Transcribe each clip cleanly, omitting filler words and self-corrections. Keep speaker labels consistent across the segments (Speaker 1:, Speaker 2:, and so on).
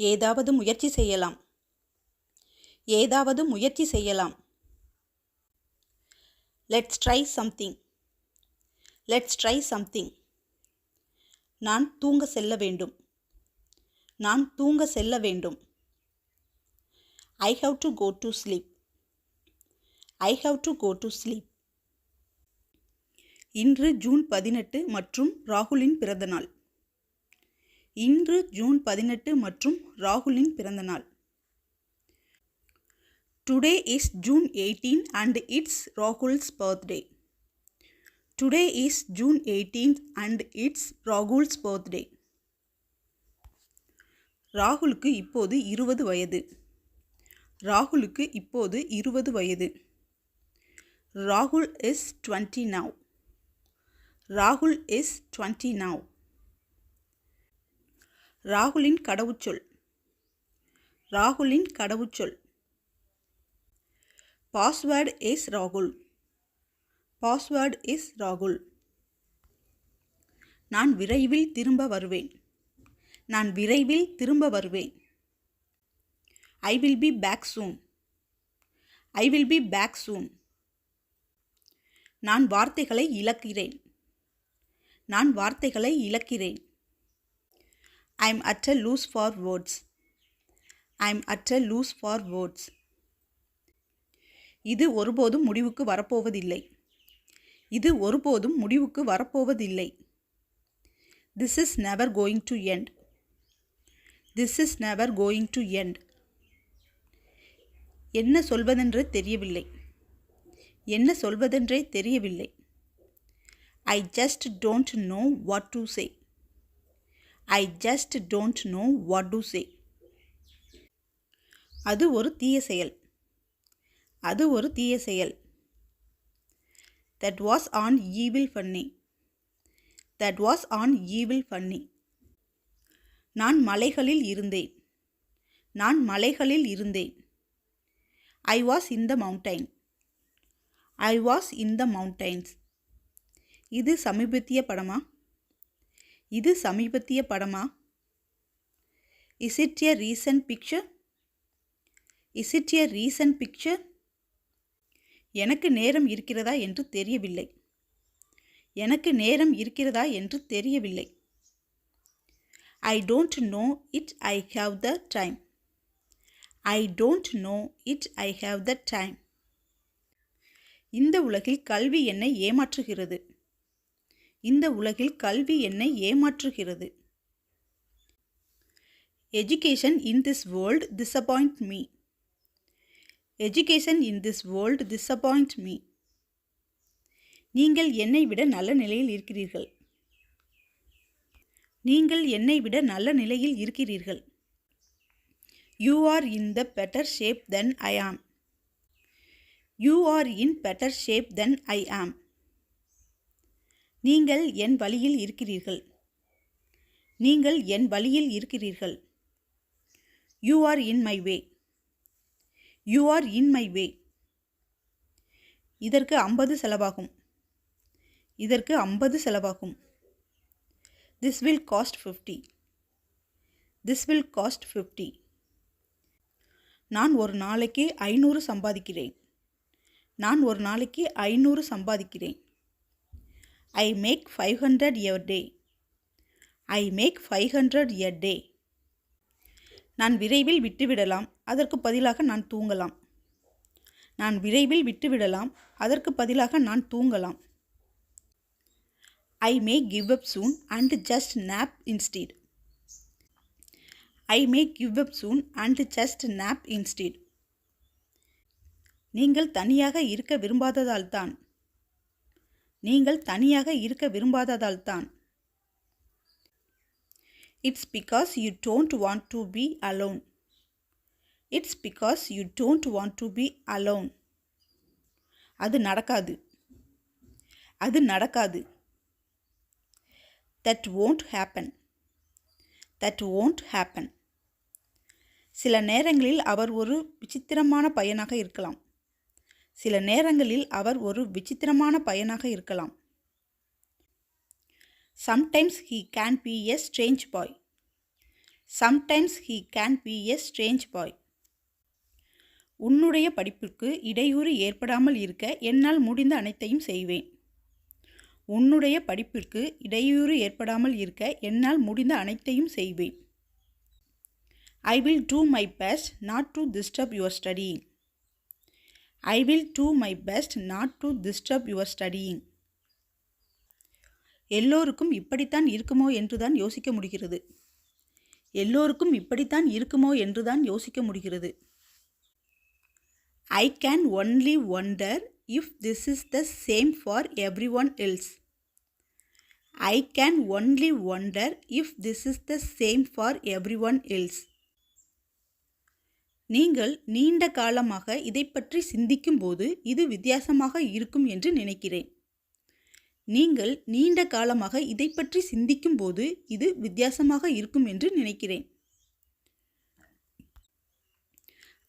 Speaker 1: ஏதாவது முயற்சி செய்யலாம். ஏதாவது முயற்சி செய்யலாம். Let's try something. Let's try something. நான் தூங்க செல்ல வேண்டும். நான் தூங்க செல்ல வேண்டும். I have to go to sleep. I have to go to sleep. இன்று ஜூன் 18 மற்றும் ராகுலின் பிறந்தநாள். இன்று ஜூன் 18 மற்றும் ராகுலின் பிறந்தநாள். Today is June 18 and it's Rahul's birthday. Today is June 18th and it's Rahul's birthday. ராகுலுக்கு இப்போது 20 வயது. ராகுலுக்கு இப்போது 20 வயது. Rahul is 20 now. Rahul is 20 now. ராகுலின் கடவுச்சொல். ராகுலின் கடவுச்சொல். Password is Rahul. Password is Rahul. நான் விரைவில் திரும்ப வருவேன். நான் விரைவில் திரும்ப வருவேன். I will be back soon. I will be back soon. நான் வார்த்தைகளை இழக்கிறேன். நான் வார்த்தைகளை இழக்கிறேன். I am at a loss for words. I am at a loss for words. இது ஒருபோதும் முடிவுக்கு வரப்போவதில்லை. இது ஒருபோதும் முடிவுக்கு வரப்போவதில்லை. This is never going to end. This is never going to end. என்ன சொல்வதென்றே தெரியவில்லை. என்ன சொல்வதென்றே தெரியவில்லை. I just don't know what to say. I just don't know what to say. அது ஒரு தீய செயல். அது ஒரு தீய செயல். That was an evil funny. That was an evil funny. நான் மலைகளில் இருந்தேன். நான் மலைகளில் இருந்தேன். I was in the mountain. I was in the mountains. இது சமீபத்திய படமா? இது சமீபத்திய படமா? Is it a recent picture? Is it a recent picture? எனக்கு நேரம் இருக்கிறதா என்று தெரியவில்லை. எனக்கு நேரம் இருக்கிறதா என்று தெரியவில்லை. I don't know it. I have the time. I don't know it. I have the time. இந்த உலகில் கல்வி என்னை ஏமாற்றுகிறது. இந்த உலகில் கல்வி என்னை ஏமாற்றுகிறது. Education in this world disappoint me. Education in this world disappoint me. நீங்கள் என்னை விட நல்ல நிலையில் இருக்கிறீர்கள். நீங்கள் என்னை விட நல்ல நிலையில் இருக்கிறீர்கள். You are in the better shape than I am. You are in better shape than I am. நீங்கள் என் வழியில் இருக்கிறீர்கள். நீங்கள் என் வழியில் இருக்கிறீர்கள். You are in my way. You are in my way. இதற்கு 50 செலவாகும். இதற்கு 50 செலவாகும். This will cost 50. This will cost 50. நான் ஒரு நாளைக்கு 500 சம்பாதிக்கிறேன். நான் ஒரு நாளைக்கு 500 சம்பாதிக்கிறேன். I make 500 a day. I make 500 a day. நான் விரைவில் விட்டுவிடலாம். அதற்கு பதிலாக நான் தூங்கலாம். நான் விரைவில் விட்டுவிடலாம். அதற்கு பதிலாக நான் தூங்கலாம். I may give up soon and just nap instead. I may give up soon and just nap instead. நீங்கள் தனியாக இருக்க விரும்பாததால் தான். நீங்கள் தனியாக இருக்க விரும்பாததால் தான். It's because you don't want to be alone. It's because you don't want to be alone. அது நடக்காது. அது நடக்காது. That won't happen. That won't happen. சில நேரங்களில் அவர் ஒரு விசித்திரமான பையனாக இருக்கலாம். சில நேரங்களில் அவர் ஒரு விசித்திரமான பையனாக இருக்கலாம். Sometimes he can be a strange boy. Sometimes he can be a strange boy. உன்னுடைய படிப்பிற்கு இடையூறு ஏற்படாமல் இருக்க என்னால் முடிந்த அனைத்தையும் செய்வேன். உன்னுடைய படிப்பிற்கு இடையூறு ஏற்படாமல் இருக்க என்னால் முடிந்த அனைத்தையும் செய்வேன். I will do my best not to disturb your studying. I will do my best not to disturb your studying. எல்லோருக்கும் இப்படித்தான் இருக்குமோ என்றுதான் யோசிக்க முடிகிறது. எல்லோருக்கும் இப்படித்தான் இருக்குமோ என்றுதான் யோசிக்க முடிகிறது. I can only wonder if this is the same for everyone else. I can only wonder if this is the same for everyone else. நீங்கள் நீண்ட காலமாக இதை பற்றி சிந்திக்கும்போது இது வித்தியாசமாக இருக்கும் என்று நினைக்கிறேன். நீங்கள் நீண்ட காலமாக இதை பற்றி சிந்திக்கும்போது இது வித்தியாசமாக இருக்கும் என்று நினைக்கிறேன்.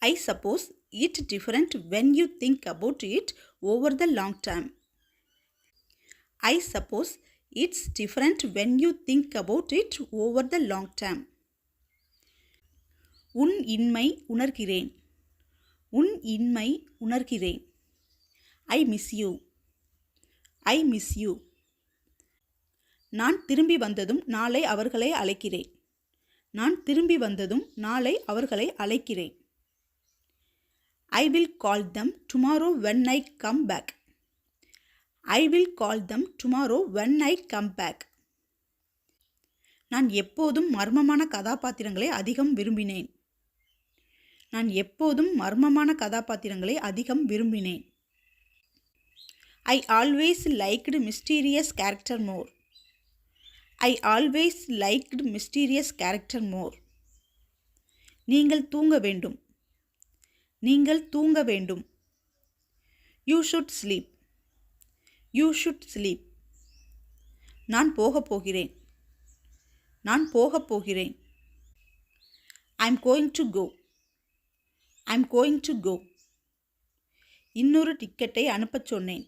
Speaker 1: I suppose it different when you think about it over the long term. I suppose it's different when you think about it over the long term. உன் இன்மை உணர்கிறேன். உன் இன்மை உணர்கிறேன். I miss you. I miss you. நான் திரும்பி வந்ததும் நாளை அவர்களை அழைக்கிறேன். நான் திரும்பி வந்ததும் நாளை அவர்களை அழைக்கிறேன். I will call them tomorrow when I come back. I will call them tomorrow when I come back. நான் எப்போதும் மர்மமான கதாபாத்திரங்களை அதிகம் விரும்பினேன். நான் எப்போதும் மர்மமான கதாபாத்திரங்களை அதிகம் விரும்பினேன். I always liked mysterious character more. I always liked mysterious character more. நீங்கள் தூங்க வேண்டும். நீங்கள் தூங்க வேண்டும். You should sleep. You should sleep. நான் போகப் போகிறேன். நான் போகப் போகிறேன். I'm going to go. I'm going to go. இன்னொரு டிக்கெட்டை அனுப்பச் சொன்னேன்.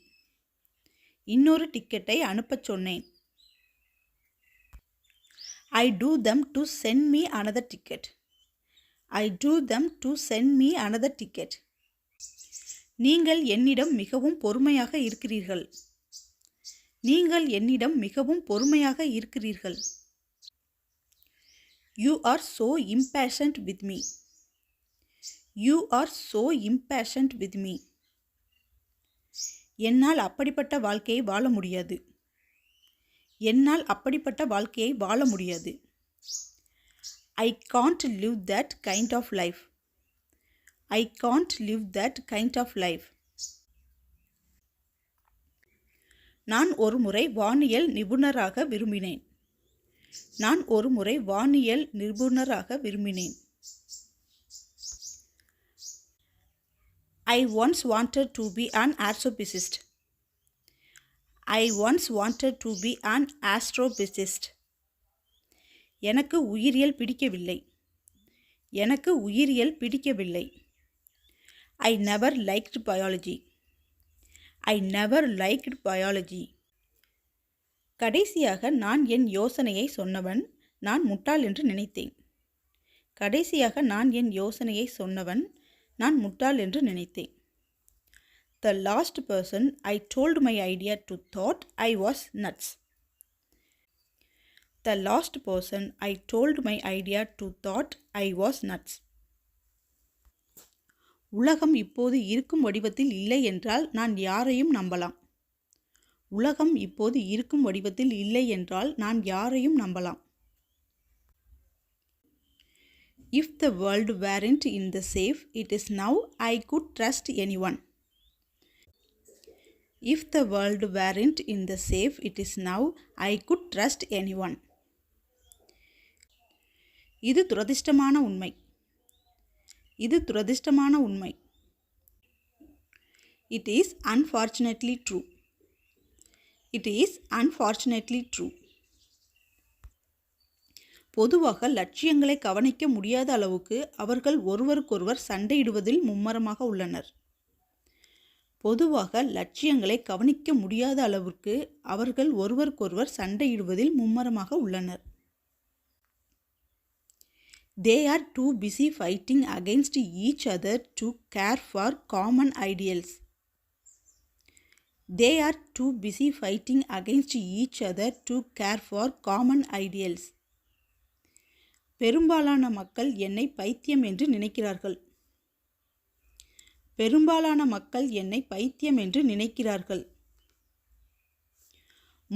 Speaker 1: இன்னொரு டிக்கெட்டை அனுப்பச் சொன்னேன். I do them to send me another ticket. I do them to send me another ticket. நீங்கள் என்னிடம் மிகவும் பொறுமையாக இருக்கிறீர்கள். நீங்கள் என்னிடம் மிகவும் பொறுமையாக இருக்கிறீர்கள். You are so impatient with me. You are so impatient with me. என்னால் அப்படிப்பட்ட வாழ்க்கையை வாழ முடியாது. என்னால் அப்படிப்பட்ட வாழ்க்கையை வாழ முடியாது. I can't live that kind of life. I can't live that kind of life. நான் ஒரு முறை வானியல் நிபுணராக விரும்பினேன். நான் ஒரு முறை வானியல் நிபுணராக விரும்பினேன். I once wanted to be an astrophysicist. I once wanted to be an astrophysicist. எனக்கு உயிரியல் பிடிக்கவில்லை. எனக்கு உயிரியல் பிடிக்கவில்லை. I never liked biology. I never liked biology. கடைசியாக நான் என் யோசனையை சொன்னவன் நான் முட்டாள் என்று நினைத்தேன். கடைசியாக நான் என் யோசனையை சொன்னவன் நான் முட்டாள் என்று நினைத்தேன். The last person I told my idea to thought I was nuts. The last person I told my idea to thought I was nuts. உலகம் இப்போது இருக்கும் வடிவத்தில் இல்லை என்றால் நான் யாரையும் நம்பலாம். உலகம் இப்போது இருக்கும் வடிவத்தில் இல்லை என்றால் நான் யாரையும் நம்பலாம். If the world weren't in the safe it is now, I could trust anyone. If the world weren't in the safe it is now, I could trust anyone. இது துரதிர்ஷ்டமான உண்மை. இது துரதிர்ஷ்டமான உண்மை. It is unfortunately true. It is unfortunately true. பொதுவாக லட்சியங்களை கவனிக்க முடியாத அளவுக்கு அவர்கள் ஒருவருக்கொருவர் சண்டையிடுவதில் மும்மரமாக உள்ளனர். பொதுவாக லட்சியங்களை கவனிக்க முடியாத அளவிற்கு அவர்கள் ஒருவருக்கொருவர் சண்டையிடுவதில் மும்மரமாக உள்ளனர். They are too busy fighting against each other to care for common ideals. They are too busy fighting against each other to care for common ideals. பெரும்பாலான மக்கள் என்னை பைத்தியம் என்று நினைக்கிறார்கள். பெரும்பாலான மக்கள் என்னை பைத்தியம் என்று நினைக்கிறார்கள்.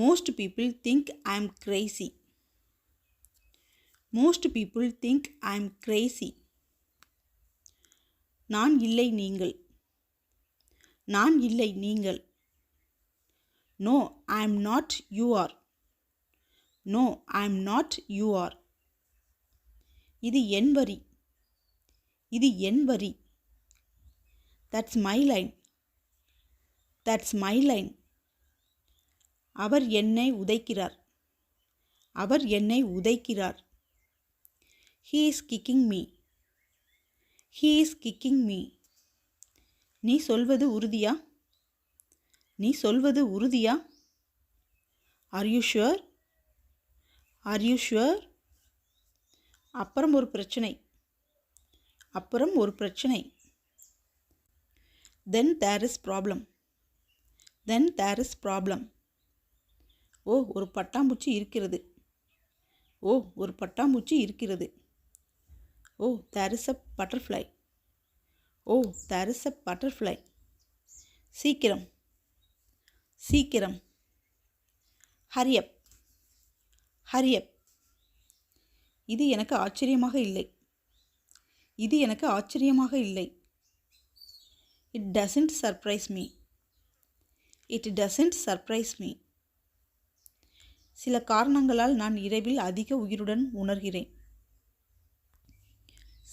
Speaker 1: Most people think I am crazy. Most people think I am crazy. நான் இல்லை நீங்கள். நான் இல்லை நீங்கள். No, I am not, you are. No, I am not, you are. இது என் வரி. இது என் வரி. That's my line. That's my line. அவர் என்னை உதைக்கிறார். அவர் என்னை உதைக்கிறார். He is kicking me. He is kicking me. நீ சொல்வது உறுதியா? நீ சொல்வது உறுதியா? Are you sure? Are you sure? அப்புறம் ஒரு பிரச்சனை. அப்புறம் ஒரு பிரச்சனை. Then there is problem. Then there is problem. ஓ, ஒரு பட்டாம்பூச்சி இருக்கிறது. ஓ, ஒரு பட்டாம்பூச்சி இருக்கிறது. Oh, there is a butterfly. Oh, there is a butterfly. சீக்கிரம். சீக்கிரம். Hurry up. Hurry up. இது எனக்கு ஆச்சரியமாக இல்லை. இது எனக்கு ஆச்சரியமாக இல்லை. It doesn't surprise me. It doesn't surprise me. சில காரணங்களால் நான் இரவில் அதிக உயிருடன் உணர்கிறேன்.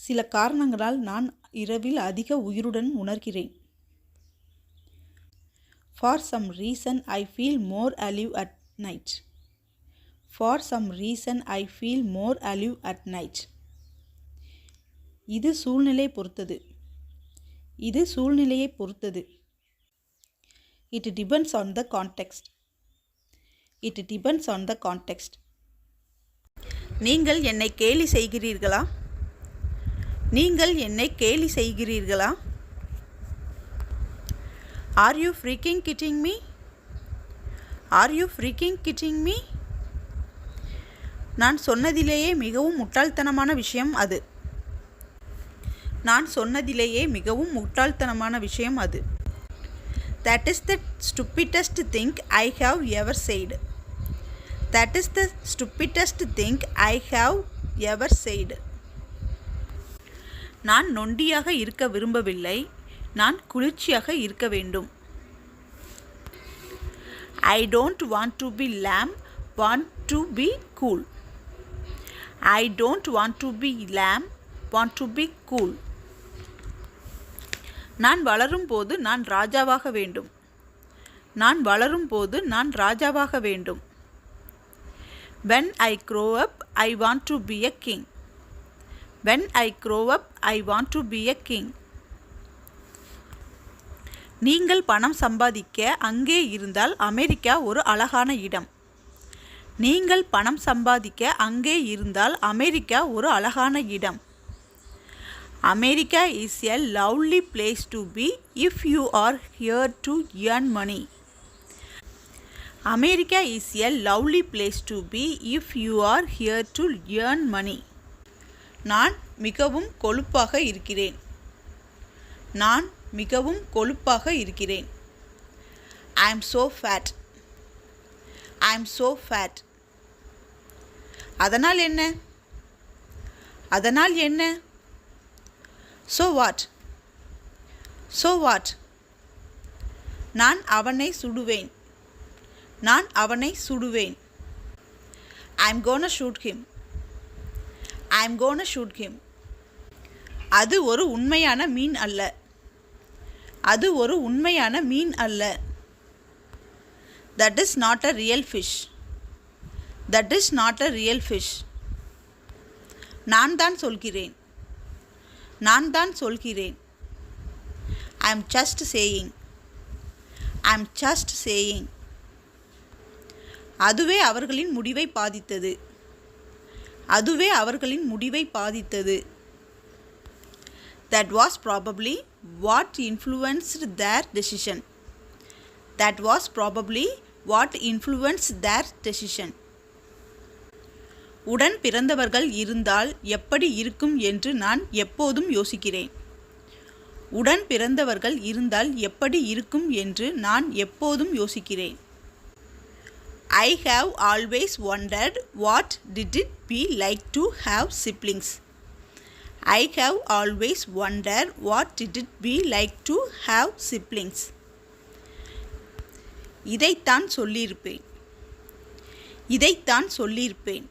Speaker 1: சில காரணங்களால் நான் இரவில் அதிக உயிருடன் உணர்கிறேன். For some reason I feel more alive at night. For some reason I feel more alive at night. இது சூழ்நிலை பொறுத்தது. இது சூழ்நிலையை பொறுத்தது. It depends on the context. It depends on the context. நீங்கள் என்னை கேலி செய்கிறீர்களா? நீங்கள் என்னை கேலி செய்கிறீர்களா? Are you freaking kidding me? Are you freaking kidding me? நான் சொன்னதிலேயே மிகவும் முட்டாள்தனமான விஷயம் அது. நான் சொன்னதிலேயே மிகவும் முட்டாள்தனமான விஷயம் அது. That is the stupidest thing I have ever said. That is the stupidest thing I have ever said. நான் நொண்டியாக இருக்க விரும்பவில்லை. நான் குளிர்ச்சியாக இருக்க வேண்டும். I don't want to be lamb, want to be cool. I don't want to be lamb, want to be cool. நான் வளரும் போது நான் ராஜாவாக வேண்டும். நான் வளரும் போது நான் ராஜாவாக வேண்டும். When I grow up, I want to be a king. When I grow up, I want to be a king. நீங்கள் பணம் சம்பாதிக்க அங்கே இருந்தால் அமெரிக்கா ஒரு அழகான இடம். நீங்கள் பணம் சம்பாதிக்க அங்கே இருந்தால் அமெரிக்கா ஒரு அழகான இடம். America is a lovely place to be if you are here to earn money. America is a lovely place to be if you are here to earn money. நான் மிகவும் கொழுப்பாக இருக்கிறேன். நான் மிகவும் கொழுப்பாக இருக்கிறேன். I am so fat. I am so fat. அதனால் என்ன? அதனால் என்ன? So what? So what? நான் அவனை சுடுவேன். நான் அவனை சுடுவேன். I'm gonna shoot him. I'm gonna shoot him. அது ஒரு உண்மையான மீன் அல்ல. அது ஒரு உண்மையான மீன் அல்ல. That is not a real fish. That is not a real fish. நான் தான் சொல்கிறேன். நான் தான் சொல்கிறேன். I am just saying. I am just saying. அதுவே அவர்களின் முடிவை பாதித்தது. அதுவே அவர்களின் முடிவை பாதித்தது. That was probably what influenced their decision. That was probably what influenced their decision. உடன் பிறந்தவர்கள் இருந்தால் எப்படி இருக்கும் என்று நான் எப்போதும் யோசிக்கிறேன். உடன் பிறந்தவர்கள் இருந்தால் எப்படி இருக்கும் என்று நான் எப்போதும் யோசிக்கிறேன். I have always wondered what did it be like to have siblings. I have always wondered what did it be like to have siblings. இதைத்தான் சொல்லியிருப்பேன். இதைத்தான் சொல்லியிருப்பேன்.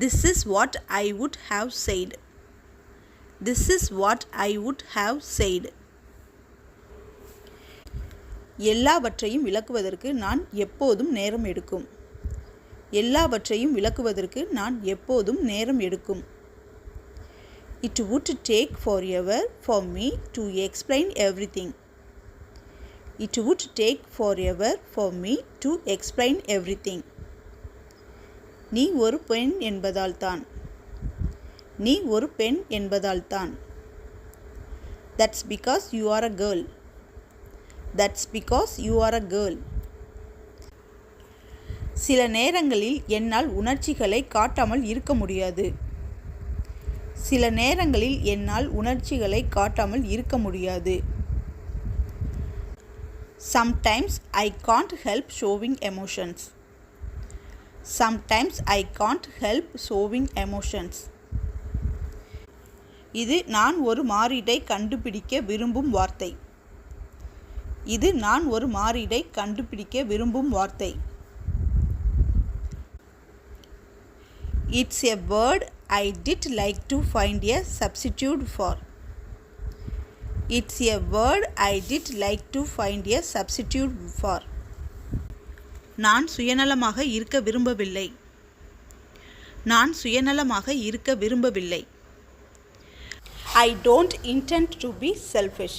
Speaker 1: This is what I would have said. This is what I would have said. எல்லாவற்றையும் விளக்குவதற்கு நான் எப்போதும் நேரம் எடுக்கும். எல்லாவற்றையும் விளக்குவதற்கு நான் எப்போதும் நேரம் எடுக்கும். It would take forever for me to explain everything. It would take forever for me to explain everything. நீ ஒரு பெண் என்பதால்தான். நீ ஒரு பெண் என்பதால்தான். That's because you are a girl. That's because you are a girl. சில நேரங்களில் என்னால் உணர்ச்சிகளை காட்டாமல் இருக்க முடியாது. சில நேரங்களில் என்னால் உணர்ச்சிகளை காட்டாமல் இருக்க முடியாது. Sometimes I can't help showing emotions. Sometimes I can't help showing emotions. இது நான் ஒரு மாறீடை கண்டுபிடிக்க விரும்பும் வார்த்தை. இது நான் ஒரு மாறீடை கண்டுபிடிக்க விரும்பும் வார்த்தை. It's a word I did like to find a substitute for. It's a word I did like to find a substitute for. நான் சுயநலமாக இருக்க விரும்பவில்லை. நான் சுயநலமாக இருக்க விரும்பவில்லை. I don't intend to be selfish.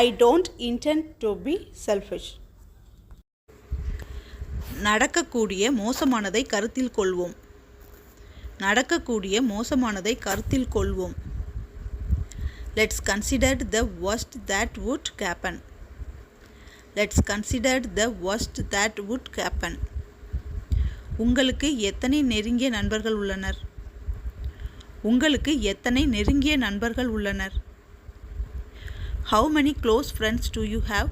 Speaker 1: I don't intend to be selfish. நடக்கக்கூடிய மோசமானதை கருத்தில் கொள்வோம். நடக்கக்கூடிய மோசமானதை கருத்தில் கொள்வோம். Let's consider the worst that would happen. Let's consider the worst that would happen. உங்களுக்கு எத்தனை நெருங்கிய நண்பர்கள் உள்ளனர்? உங்களுக்கு எத்தனை நெருங்கிய நண்பர்கள் உள்ளனர்? How many close friends do you have?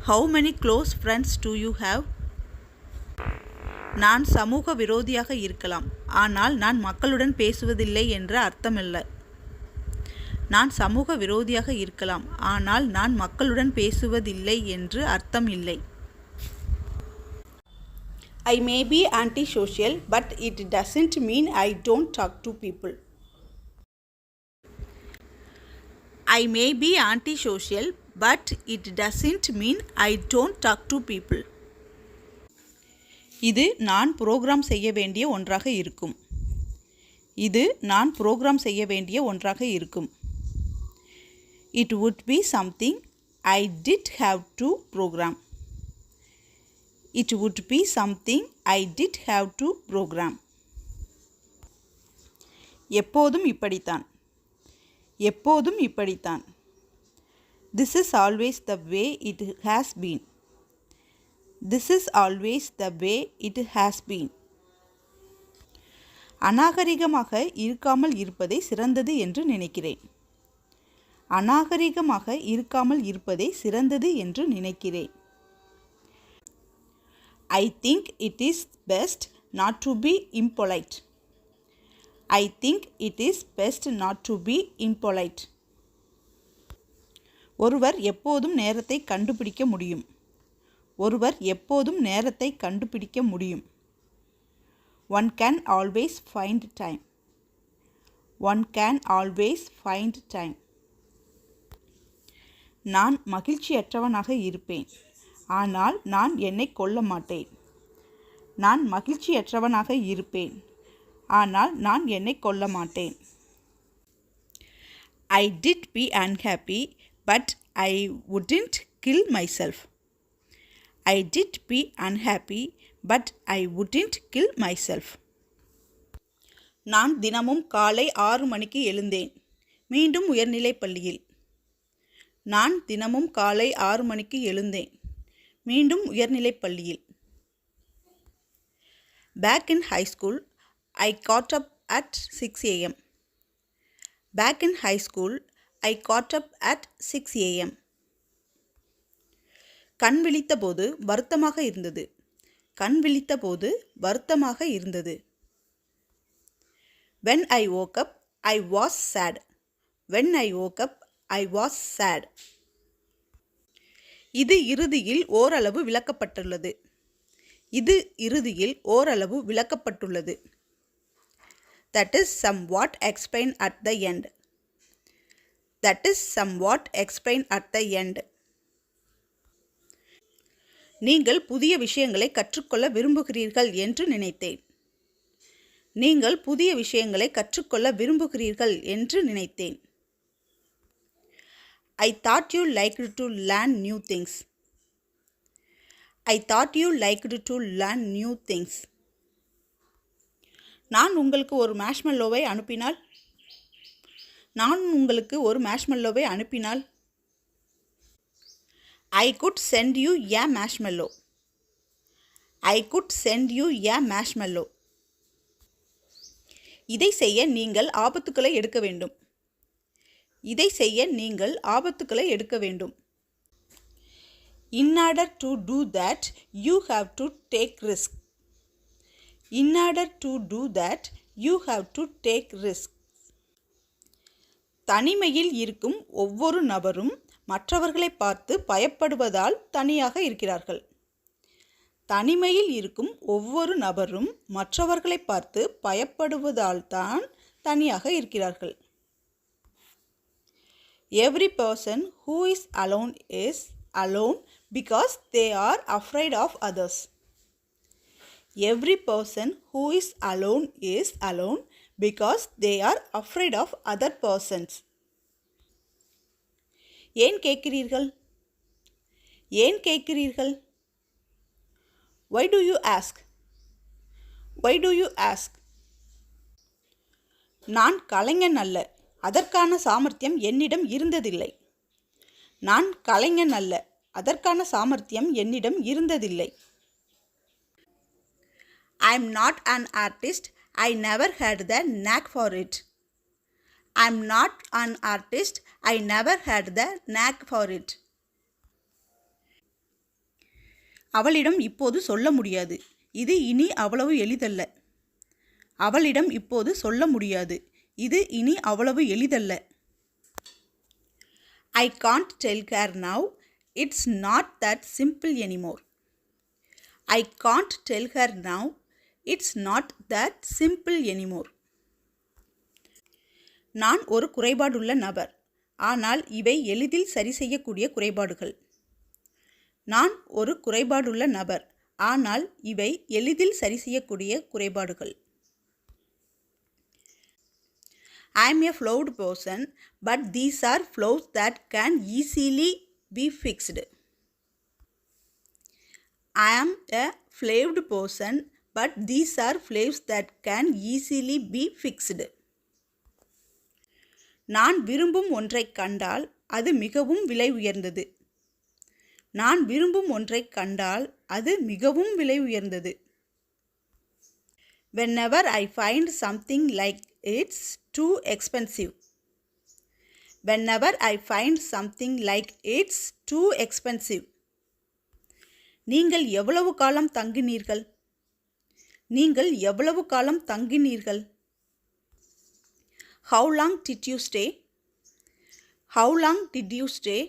Speaker 1: How many close friends do you have? நான் சமூக விரோதியாக இருக்கலாம், ஆனால் நான் மக்களுடன் பேசுவதில்லை என்ற அர்த்தமல்ல. நான் சமூக விரோதியாக இருக்கலாம், ஆனால் நான் மக்களுடன் பேசுவதில்லை என்று அர்த்தம் இல்லை. I may be antisocial, but it doesn't mean I don't talk to people. I may be antisocial, but it doesn't mean I don't talk to people. இது நான் ப்ரோக்ராம் செய்ய வேண்டிய ஒன்றாக இருக்கும். இது நான் ப்ரோக்ராம் செய்ய வேண்டிய ஒன்றாக இருக்கும். It would be something I did have to program. It would be something I did have to program. எப்போதும் இப்படித்தான். எப்போதும் இப்படித்தான். This is always the way it has been. This is always the way it has been. அநாகரிகமாக இருக்காமல் இருப்பதே சிறந்தது என்று நினைக்கிறேன். அநாகரிகமாக இருக்காமல் இருப்பதே சிறந்தது என்று நினைக்கிறேன். I think it is best not to be impolite. I think it is best not to be impolite. ஒருவர் எப்போதும் நேரத்தை கண்டுபிடிக்க முடியும். ஒருவர் எப்போதும் நேரத்தை கண்டுபிடிக்க முடியும். One can always find time. One can always find time. நான் மகிழ்ச்சியற்றவனாக இருப்பேன், ஆனால் நான் என்னை கொல்ல மாட்டேன். நான் மகிழ்ச்சியற்றவனாக இருப்பேன், ஆனால் நான் என்னை கொல்ல மாட்டேன். I did be unhappy, but I wouldn't kill myself. I did be unhappy, but I wouldn't kill myself. நான் தினமும் காலை 6 மணிக்கு எழுந்தேன். மீண்டும் உயர்நிலைப் பள்ளியில். நான் தினமும் காலை 6 மணிக்கு எழுந்தேன். மீண்டும் உயர்நிலைப் பள்ளியில். Back in high school, I caught up at 6 a.m. Back in high school, I caught up at 6 a.m. கண் விழித்தபோது வருத்தமாக இருந்தது. கண் விழித்தபோது வருத்தமாக இருந்தது. When I woke up, I was sad. When I woke up, I was sad. இது இறுதியில் ஓரளவு விளக்கப்பட்டுள்ளது. இது இறுதியில் ஓரளவு விளக்கப்பட்டுள்ளது. That is somewhat explained at the end. That is somewhat explained at the end. நீங்கள் புதிய விஷயங்களை கற்றுக்கொள்ள விரும்புகிறீர்கள் என்று நினைத்தேன். நீங்கள் புதிய விஷயங்களை கற்றுக்கொள்ள விரும்புகிறீர்கள் என்று நினைத்தேன். I thought you liked to learn new things. I thought you liked to learn new things. நான் உங்களுக்கு ஒரு மார்ஷ்மெல்லோவை அனுப்பினால் நான் உங்களுக்கு ஒரு மார்ஷ்மெல்லோவை அனுப்பினால் I could send you a marshmallow. I could send you a marshmallow. இதை செய்ய நீங்கள் ஆபத்துக்களை எடுக்க வேண்டும். இதை செய்ய நீங்கள் ஆபத்துக்களை எடுக்க வேண்டும். In order to do that, you have to take risk. In order to do that, you have to take risk. தனிமையில் இருக்கும் ஒவ்வொரு நபரும் மற்றவர்களை பார்த்து பயப்படுவதால் தனியாக இருக்கிறார்கள். தனிமையில் இருக்கும் ஒவ்வொரு நபரும் மற்றவர்களை பார்த்து பயப்படுவதால் தான் தனியாக இருக்கிறார்கள். Every person who is alone because they are afraid of others. Every person who is alone because they are afraid of other persons. ஏன் கேட்கிறீர்கள்? ஏன் கேட்கிறீர்கள்? Why do you ask? Why do you ask? நான் கலைஞன் அல்ல. அதற்கான சாமர்த்தியம் என்னிடம் இருந்ததில்லை. நான் கலைஞன் அல்ல. அதற்கான சாமர்த்தியம் என்னிடம் இருந்ததில்லை. I am not an artist. I never had the knack for it. I am not an artist. I never had the knack for it. அவளிடம் இப்போது சொல்ல முடியாது. இது இனி அவ்வளவு எளிதல்ல. அவளிடம் இப்போது சொல்ல முடியாது. இது இனி அவ்வளவு எளிதல்ல. I can't tell her now. It's not that simple anymore. I can't tell her now. It's not that simple anymore. நான் ஒரு குறைபாடுள்ள நபர். ஆனால் இவை எளிதில் சரி செய்யக்கூடிய குறைபாடுகள். நான் ஒரு குறைபாடுள்ள நபர். ஆனால் இவை எளிதில் சரி செய்யக்கூடிய குறைபாடுகள். I am a flawed person, but these are flaws that can easily be fixed. I am a flawed person, but these are flaws that can easily be fixed. நான் விரும்பும் ஒன்றைக் கண்டால் அது மிகவும் விலை உயர்ந்தது. நான் விரும்பும் ஒன்றைக் கண்டால் அது மிகவும் விலை உயர்ந்தது. Whenever I find something like it's too expensive. Whenever I find something like it's too expensive. நீங்கள் எவ்வளவு காலம் தங்கினீர்கள்? நீங்கள் எவ்வளவு காலம் தங்கினீர்கள்? How long did you stay? How long did you stay?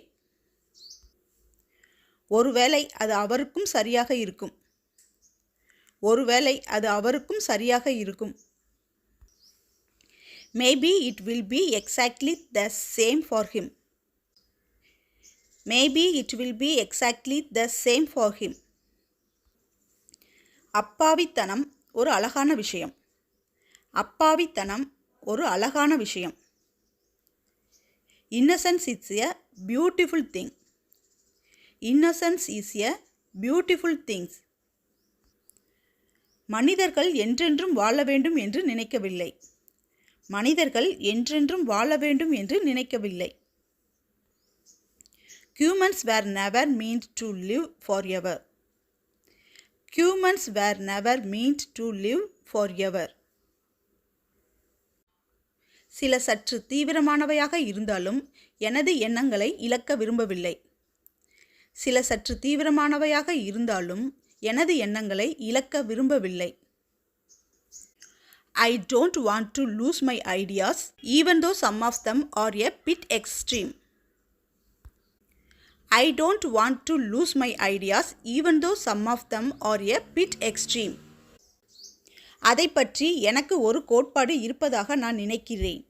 Speaker 1: ஒருவேளை அது அவருக்கும் சரியாக இருக்கும். ஒருவேளை அது அவருக்கும் சரியாக இருக்கும். Maybe it will be exactly the same for him. Maybe it will be exactly the same for him. அப்பாவித்தனம் ஒரு அழகான விஷயம். அப்பாவித்தனம் ஒரு அழகான விஷயம். Innocence is a beautiful thing. Innocence is a beautiful thing. மனிதர்கள் என்றென்றும் வாழ வேண்டும் என்று நினைக்கவில்லை. மனிதர்கள் என்றென்றும் வாழ வேண்டும் என்று நினைக்கவில்லை. Humans were never meant to live forever. Humans were never meant to live forever. சில சற்று தீவிரமானவையாக இருந்தாலும் எனது எண்ணங்களை இழக்க விரும்பவில்லை. சில சற்று தீவிரமானவையாக இருந்தாலும் எனது எண்ணங்களை இழக்க விரும்பவில்லை. I don't want to lose my ideas even though some of them are a bit extreme. I don't want to lose my ideas even though some of them are a bit extreme. அதை பற்றி எனக்கு ஒரு கோட்பாடு இருப்பதாக நான் நினைக்கிறேன்.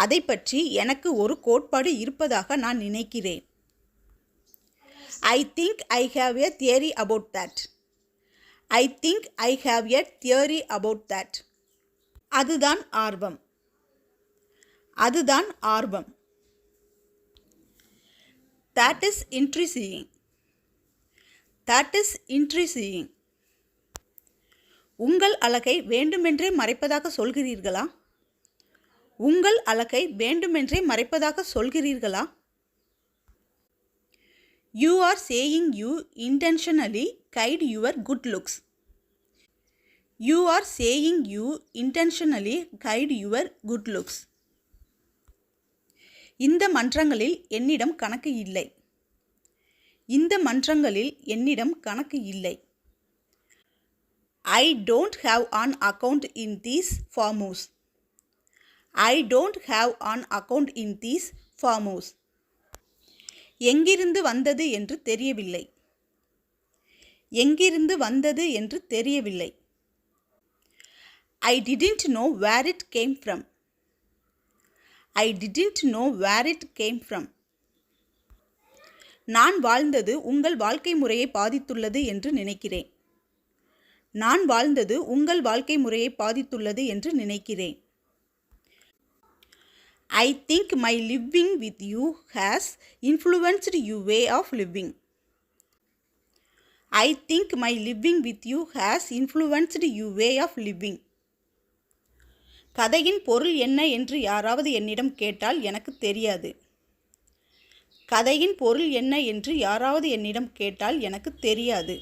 Speaker 1: அதை பற்றி எனக்கு ஒரு கோட்பாடு இருப்பதாக நான் நினைக்கிறேன். I think I have a theory about that. I think I have a theory about that. அதுதான் ஆர்வம். அதுதான் ஆர்வம். That is intriguing. That is intriguing. உங்கள் அழகை வேண்டுமென்றே மறைப்பதாக சொல்கிறீர்களா? உங்கள் அழகை வேண்டுமென்றே மறைப்பதாக சொல்கிறீர்களா? You are saying you intentionally hide your good looks. You are saying you intentionally hide your good looks. இந்த மன்றங்களில் என்னிடம் கணக்கு இல்லை. இந்த மன்றங்களில் என்னிடம் கணக்கு இல்லை. I don't have an account in these forms. I don't have an account in these forms. எங்கிருந்து வந்தது என்று தெரியவில்லை. எங்கிருந்து வந்தது என்று தெரியவில்லை. I didn't know where it came from. I didn't know where it came from. நான் வாழ்ந்தது உங்கள் வாழ்க்கை முறையை பாதித்துள்ளது என்று நினைக்கிறேன். நான் வாழ்ந்தது உங்கள் வாழ்க்கை முறையை பாதித்துள்ளது என்று நினைக்கிறேன். I think my living with you has influenced your way of living. I think my living with you has influenced your way of living. கதையின் பொருள் என்ன என்று யாராவது என்னிடம் கேட்டால் எனக்கு தெரியாது. கதையின் பொருள் என்ன என்று யாராவது என்னிடம் கேட்டால் எனக்கு தெரியாது.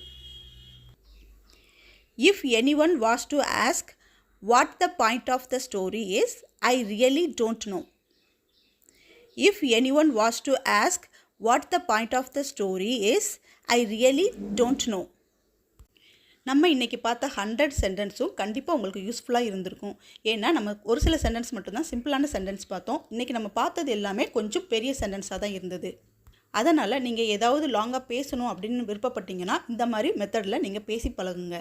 Speaker 1: If anyone was to ask what the point of the story is, I really don't know. If anyone was to ask what the point of the story is, I really don't know. நம்ம இன்றைக்கி பார்த்த 100 சென்டென்ஸும் கண்டிப்பாக உங்களுக்கு யூஸ்ஃபுல்லாக இருந்திருக்கும். ஏன்னா நம்ம ஒரு சில சென்டென்ஸ் மட்டும்தான் சிம்பிளான சென்டென்ஸ் பார்த்தோம். இன்றைக்கி நம்ம பார்த்தது எல்லாமே கொஞ்சம் பெரிய சென்டென்ஸாக தான் இருந்தது. அதனால் நீங்கள் ஏதாவது லாங்காக பேசணும் அப்படின்னு விருப்பப்பட்டீங்கன்னா இந்த மாதிரி மெத்தடில் நீங்கள் பேசி பழகுங்க.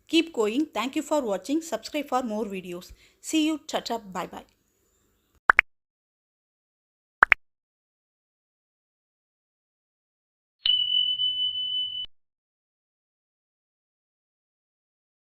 Speaker 1: Keep going. Thank you for watching. Subscribe for more videos. See you. Tata. Bye bye.